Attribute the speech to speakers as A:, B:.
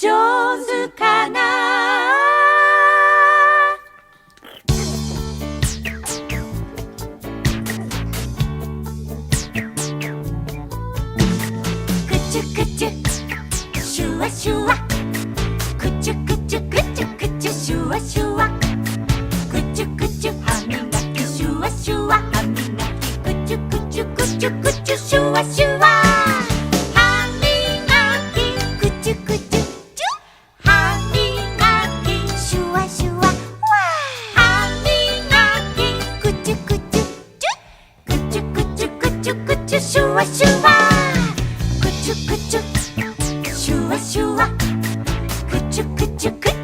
A: 上手かな。くちゅくちゅシュワシュワ、くちゅくちゅくちゅくちゅシュワシュワ、くちゅくちゅ歯磨きシュワシュワ、歯磨きくちゅくちゅくちゅくちゅシュワシュワ、歯磨きくちゅくちゅチュッ、歯磨きシュワシュワ、歯磨きくちゅくちゅチュッ、くちゅくちゅくちゅくちゅシュワシュワ、くちゅくちゅシュワシュワ、くちゅくちゅくちゅ